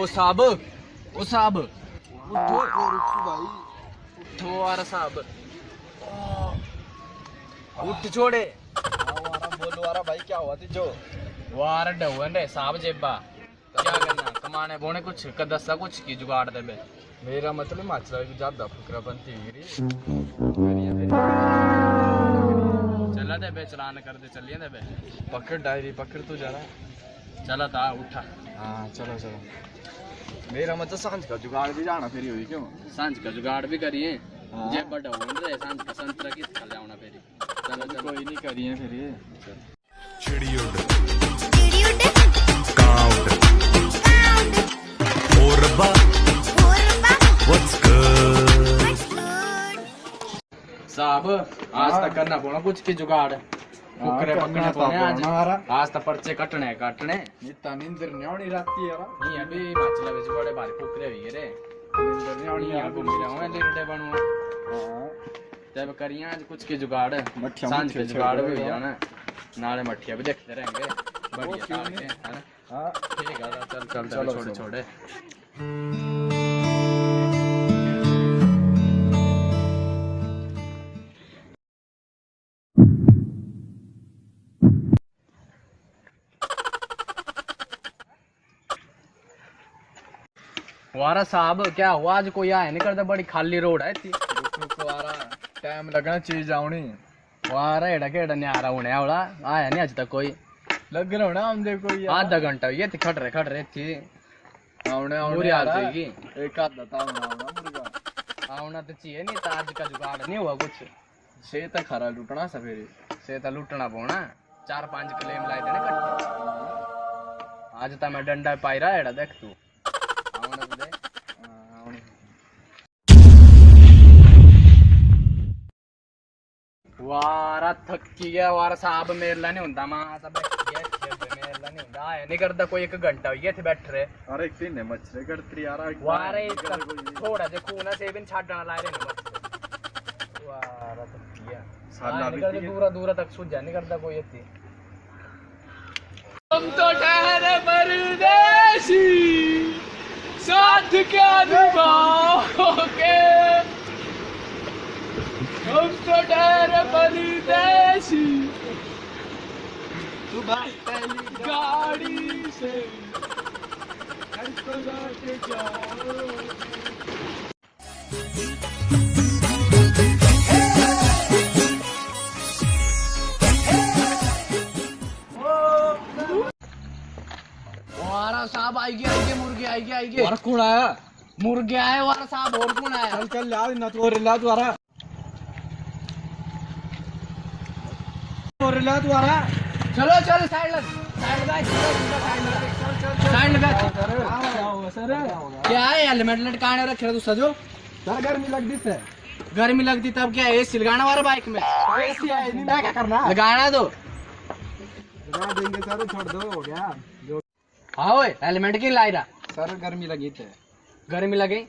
साहब, ओ साहब उठो भाई, उठो वारा साहब, उठ छोड़े। बोलो वारा भाई क्या हुआ तिजो? वारा डहुआ रे साहब जेबा, क्या करना कमाने बोने कुछ कदसा कुछ की जुगाड़ दे बे। मेरा मतलब हिमाचल की ज्यादा फुकरापंती गिरी चला दे बे, चलान कर दे, चलिए दे बे। पकड़ डायरी पकड़ तू जरा। चला था उठा। हाँ चलो चलो। मेरा मतलब सांझ का जुगाड़ भी जाना फिर हुई क्यों? सांझ का जुगाड़ भी करिए। हाँ। जे बड़ा हो रे सांझ का संतरा किस खा जाऊना फिर। चलो चलो कोई नहीं करिए फिर ये। चिड़ी उड़ काव उड़ ओरबा व्हाट्स गुड साहब आज तक करना पड़ा कुछ की जुगाड़, कुकरे पकड़ने पड़े आज तक पर्चे कटने इतना नींदर नहीं आनी राती यार। नहीं अभी हिमाचल में बड़े भारी कुकरे हुई रे, नींदर नहीं आनी यार। घूम रहा हूँ लिरडे बनूं हाँ तब करिए आज कुछ की जुगाड़, मठिया सांझ मुठिया के जुगाड़ भी छेड़ हो जाना, नाले मठिया भी देखते रहेंगे बढ़िया क्यों तार नहीं? के, है ना? हाँ ठीक है चल चल चलो, छोड़े चलो। छोड़े। वारा साहब क्या हुआ आज कोई आया नहीं करता, बड़ी खाली रोड है इतनी। रुक वारा टाइम लगना चीज आउनी। वारा एड़ा केड़ा नहीं आ रहा होने वाला, आया नहीं आज तक कोई। लग रहा ना हम देखो यार। आधा घंटा ये थी खट रहे थी। आउने बुरी आउने हालत यार। होगी। एक आधा ताव ना आउना मुर्गा। आना तो चाहिए नहीं तो आज का जुगाड़ नहीं हुआ कुछ से तक खरा लुटना सवेरे। से तो लुटना पौना, 4-5 क्लेम लाए थे ना कट्टे। आज तो मैं डंडा पाई रहा एड़ा देख तू। आना तो दे। आउने। वारा थकी गया वारा साहब मेरे ला नहीं होता मां सब मेरे ला नहीं होता, आया नहीं करता कोई, 1 घंटा हुई थे बैठ रहे। अरे तीन मछली करती यार। वारे थोड़ा जे खून से बिन छाडना लाए रे ना वारा थकी गया साला भी निकल दूरा दूरा तक सूझ जा नहीं करता कोई इतनी। हम तो ठहरे परदेसी साथ क्या निभाओगे, हम तो ठहरे परदेसी सुबह पहली गाड़ी से घर को लौट जाओ। वारा साहब आएगी मुर्गे और कौन आया? मुर्गे आए वारा साहब, और कौन आया? चल चल ला ना तो ला द्वारा। और ला द्वारा। चलो चल साइड लगा सर क्या है हेलमेट लटकाने रखे तू सजो। सर गर्मी लगती है। गर्मी लगती तब क्या एसी लगाना वाला बाइक में, ऐसी है नहीं मैं क्या करना? लगाना दो। लगा देंगे सर, छोड़ दो हो गया जो। हाँ ओए हेलमेट की लाई रहा, सर गर्मी लगी थे। गर्मी लगी।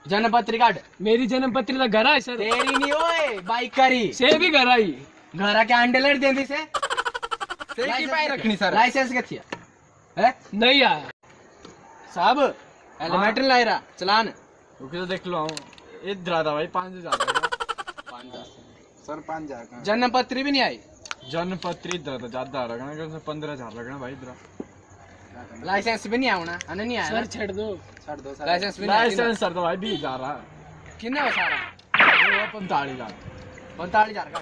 जन्म पत्री काट। मेरी जन्म पत्री तो घर आई सर, तेरी नहीं ओए बाइक करी से भी घर आई। घर के अंडे लड़ देती से की पाई रखनी सर। लाइसेंस के थी है नहीं आया साहब, हेलमेट लाई रहा चलान। रुक तो देख लो इधर आता भाई 5,000 सर 5,000 का। जन्म पत्री भी नहीं आई, जन्म पत्री इधर तो ज्यादा लगना क्योंकि 15,000 लगना भाई इधर। लाइसेंस भी नहीं आना अने नहीं आया सर, छेड़ दो। छड़ दो सर। लाइसेंस भी नहीं आया। लाइसेंस सर तो भाई 20,000 रहा। कितना हो सारा? 45,000। 45,000 का।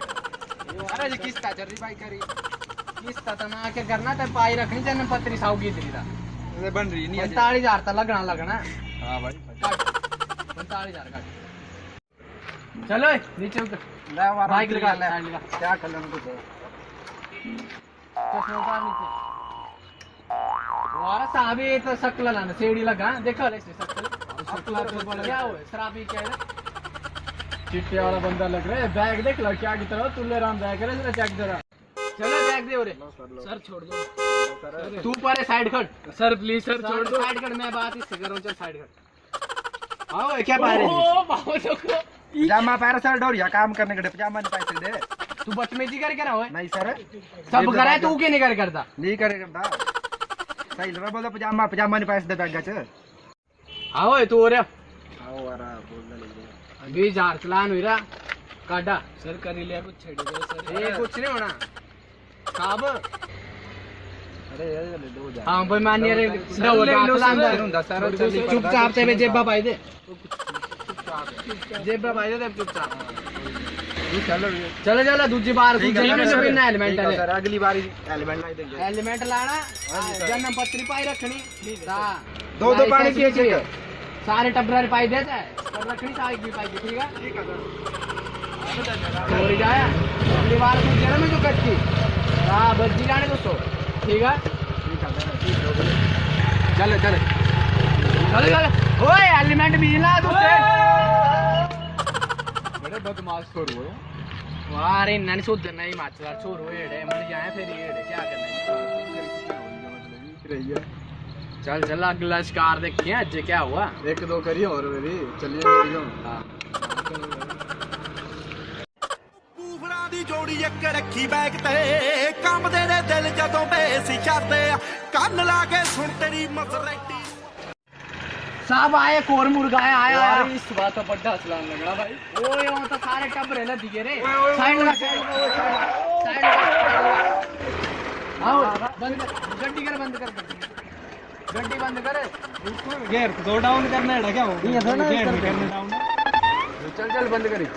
अरे जी किस्त चल रही बाइक करी किस्त तना के करना तो पाई रखनी जन्म पत्री साउगी इधर ये बन रही नहीं है। 45,000 तो लगना हां भाई। काट 45,000 काट। चलो नीचे उतर, ले वाला बाइक लगा ले। साइड लगा। क्या कर लेना कुछ? चश्मा उतार नीचे। वारा साहब ये तो शक्ल लाना सेड़ी लगा देखो ले शक्ल क्या हुआ शराबी क्या है? चिट्टे वाला बंदा लग रहा है। बैग देख लो क्या की तरह तुल्ले राम बैग है जरा चेक जरा। चलो बैग दे ओरे सर छोड़ दो तू पर साइड खट सर, प्लीज सर छोड़ दो। साइड खट, मैं बात इससे कर रहा हूं, चल साइड खट। आओ क्या पा रहे हो? ओ बाबू देखो, पजामा पैर सर डोरिया काम करने के पजामा नहीं पाए सकते। तू बदतमीजी कर क्या रहा है? नहीं सर सब करा है तू क्यों नहीं कर करता? नहीं करे करता। सही लगा बोलो पजामा नहीं पाए सकते बैग च। आओ तू हो रहा आओ वारा बोलने लगे 20,000 चलान हुई रहा काटा सर कर ही लिया कुछ छेड़ दो सर ये कुछ नहीं होना साहब अरे यार ले दो जा हाँ भाई मान रे चुपचाप ते जेबा पाई दे जेबा पाई दे चुपचाप चलो चलो चलो दूसरी बार तू जेब में बिना हेलमेट ले सर अगली बार हेलमेट लाई देंगे हेलमेट लाना जन्म पत्री पाई रखनी दो पानी की चाहिए सारे टब्बर पाई देता है पर रखनी सारी भी पाई ठीक है चोरी जाया अगली बार तू जेल में जो कटती हाँ बज्जी जाने दोस्तों ठीक है चले चले चल चल ओए हेलमेट भी ला तू बड़े बदमाश छोड़ हुए वाह रे नन सुधर नहीं माचदार छोरो एड़े मर जाए फिर एड़े क्या करना है चल चल अगला शिकार देखिए आज क्या हुआ एक दो करिए और मेरी चलिए मेरी हाँ ਪੂਫਰਾਂ ਦੀ ਜੋੜੀ ਇੱਕ ਰੱਖੀ ਬੈਗ ਤੇ ਕੰਬਦੇ ਨੇ ਦਿਲ ਜਦੋਂ ਬੇਸੀ ਕਰਦੇ ਆ ਕੰਨ ਲਾ ਕੇ ਸੁਣ ਤੇਰੀ ਮਸਰੈਟੀ साहब आए कोर मुर्गा आया यार इस बात का बड़ा चलान लगना भाई ओए वो तो सारे टब्बरे ना दिए रे साइड लगा साइड आओ बंद कर गड्डी कर बंद कर गड्डी बंद कर गियर तो डाउन करना है क्या हो ये था ना गियर करना डाउन चल चल बंद करी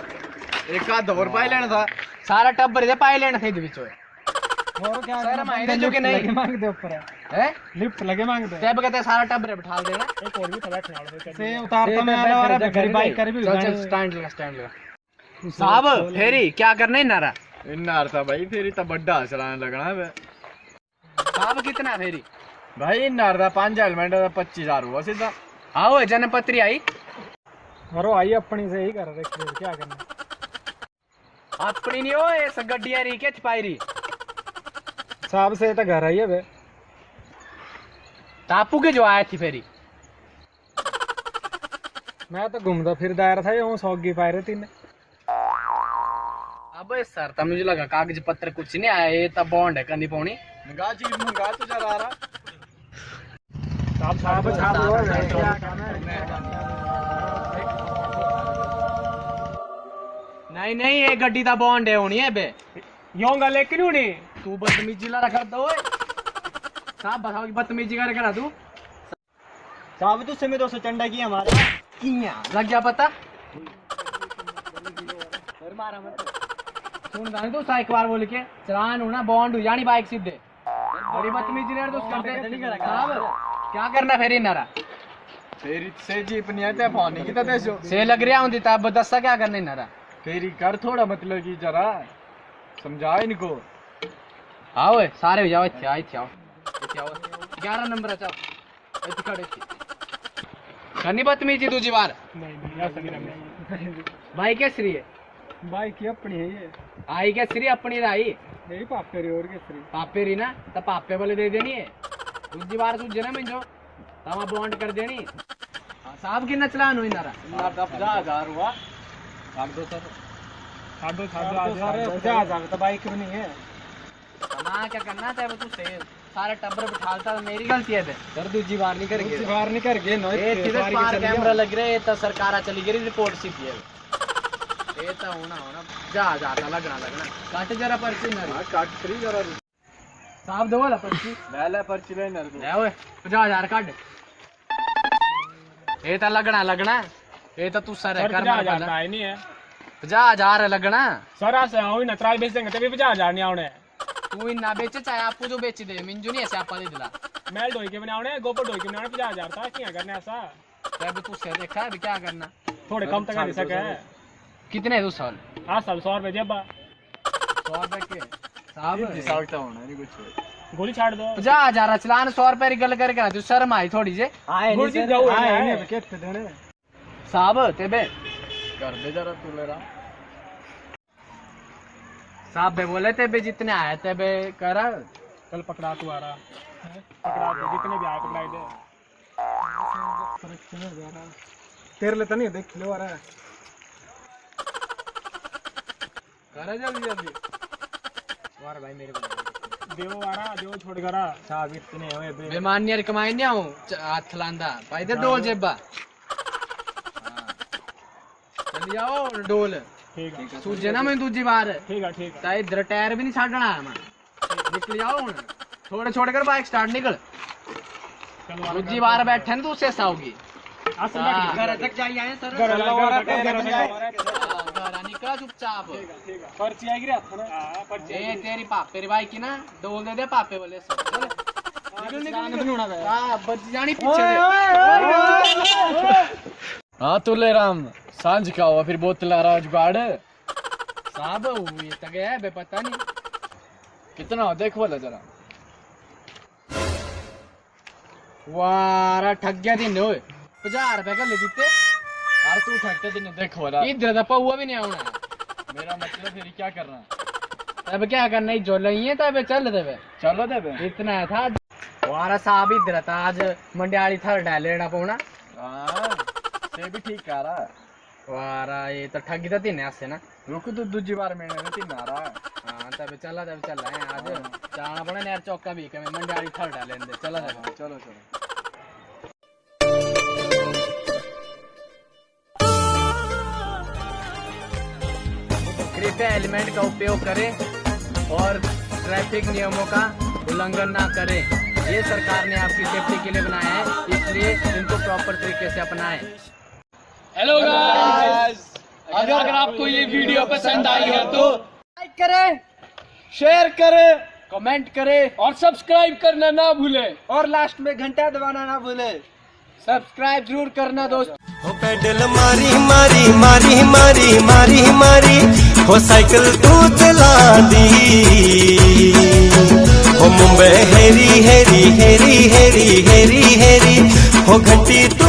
एक आध और पाई लेना था सारा टब्बर दे पाई लेना थे बीच में और क्या सर मायने जो कि नहीं मांगते ऊपर है लिफ्ट लगे मांगते तब कहते सारा टब्बर बिठा देना एक और भी थोड़ा से उतारता मैं और घर बाइक कर भी चल चल स्टैंड लगा साहब फेरी क्या करने नारा इन्नार था भाई फिर तो बड़ा चलान लगना है साहब कितना फेरी भाई इन्नार था 5 हेलमेट 25,000 हुआ सीधा आओ जन्म पत्री आई मारो आई अपनी से ही कर रहे क्या करना अपनी नहीं हो इस गड्डिया री के छपाई री साहब से तो घर आई है बे टापू के जो आया थी फेरी मैं तो घूमता फिर दायरा था यूं सौगी पाए रहे तीन अब सर तब मुझे लगा कागज पत्र कुछ नहीं आया ये तब बॉन्ड है कंदी पौनी मंगा चीज मंगा तो जरा रहा नहीं नहीं ये गड्डी दा बॉन्ड है होनी है बे यूं गल एक नहीं होनी तू बदतमीजी ला रखा दो साहब बताओ कि बदतमीजी कर करा तू साहब तो समय 200 चंडा की हमारा किया लग गया पता फिर मारा मत सुन जाने तो सा एक बार बोल के चलान होना बॉन्ड हो जानी बाइक सीधे बड़ी बदतमीजी ने दोस्त करते साहब क्या करना फिर इनारा फेरी से जीप नहीं आते पानी की तो देसो से लग रहा हूं तब दसा क्या करना इनारा फेरी कर थोड़ा मतलब की जरा समझा इनको आओ सारे हो जाओ इत्थे आओ 11 नंबर आ जाओ इत्थे खड़े करनी बदतमीजी दूसरी बार भाई कैसरी है भाई की अपनी है ये आई कैसरी अपनी आई मेरी पापे री और कैसरी पापे री ना तो पापे वाले दे देनी है दूसरी बार तू जना मिल जाओ तब बॉन्ड कर देनी साहब कितना चलान हुई नारा 50,000 हुआ काट दो सर साढ़े 50,000 तो बाइक में नहीं है कमा क्या करना था तू से सारे टब्बर बिठालता मेरी गलती है सर दूसरी बार नहीं करेंगे बाहर नहीं कर गए कैमरा लग रहे तो सरकार चली गई रिपोर्ट सी की है ये तो होना जा जाता लगना काट जरा पर्ची ना काट फ्री जरा साहब दो वाला पर्ची पहले पर्ची ले नर ले ओए 50,000 काट ये तो लगना ये तो तू सर है कर मार वाला नहीं है 50,000 लगना सर से आओ ना त्राई बेच देंगे तभी 50,000 नहीं आने तू इन्ना बेचे चाहे आपको जो बेच दे मिंजू नहीं ऐसे आपा दे दिला मैल ढोई के बनाने गोबर ढोई के बनाने 50,000 था क्या करने ऐसा तब तू से देखा अभी क्या करना थोड़े कम तक नहीं सके कितने है तू साल 100 रुपए जेबा 100 रुपए के साहब सकता होना नहीं कुछ गोली छाड़ दो 50,000 चलान 100 रुपए की गल करके तू शर्म आई थोड़ी जे साहब तेबे कर दे जरा तू मेरा साहब बे बोले तेबे जितने आए तेबे कर कल पकड़ा तू आ रहा पकड़ा दे जितने भी आए पकड़ाई दे तेरे लिए तो नहीं देख लो आ रहा है कर जल्दी वार भाई मेरे को देव आ रहा देव छोड़ करा साहब इतने हुए बेमानियर कमाई नहीं आऊं हाथ लांदा भाई दे डोल जेबा निकल जाओ डोल सूझे ना मैं दूजी बार चाहे इधर टायर भी नहीं छाड़ना है मैं निकल जाओ हुन छोड़ छोड़ कर बाइक स्टार्ट निकल दूजी बार बैठे न तू उससे साओगी घर तक जाइए आए सर निकला चुपचाप पर्ची आएगी ए तेरी पापे री बाइक की ना डोल दे दे पापे वाले बच जानी पीछे हाँ तुले राम सांझ का हुआ फिर बोतल आ रहा जुगाड़ साहब हुई तक है बे पता नहीं कितना हो देख बोला जरा वारा ठग गया दिन ओए 50 रुपए का ले जीते यार तू ठगते दिन देख बोला इधर तो पौआ भी नहीं आना मेरा मतलब फिर क्या करना अब क्या करना ही जो लई है तब चल देवे चलो दे इतना था वारा साहब इधर था आज मंडियाली थर डाल लेना पौना हाँ से भी ठीक आ रहा वारा ये तो ठगी तो तीन से ना रुक तू दूजी बार मैंने तीन आ रहा हाँ तब चला है आज जाना पड़ा नहर चौका भी कभी मंडियाली थर डाल लेंदे चला चलो चलो कृपया हेलमेट का उपयोग करें और ट्रैफिक नियमों का उल्लंघन ना करें। ये सरकार ने आपकी सेफ्टी के लिए बनाया है, इसलिए इनको प्रॉपर तरीके से अपनाएं। हेलो गाइस, अगर आपको ये वीडियो पसंद आई है तो लाइक करें, शेयर करें, कमेंट करें और सब्सक्राइब करना ना भूले और लास्ट में घंटा दबाना ना भूले। सब्सक्राइब जरूर करना दोस्तों। हो पैडल मारी मारी मारी मारी मारी मारी हो साइकिल तू चला दी हो मुंबई हेरी हेरी हेरी हेरी हेरी हेरी हो घंटी तू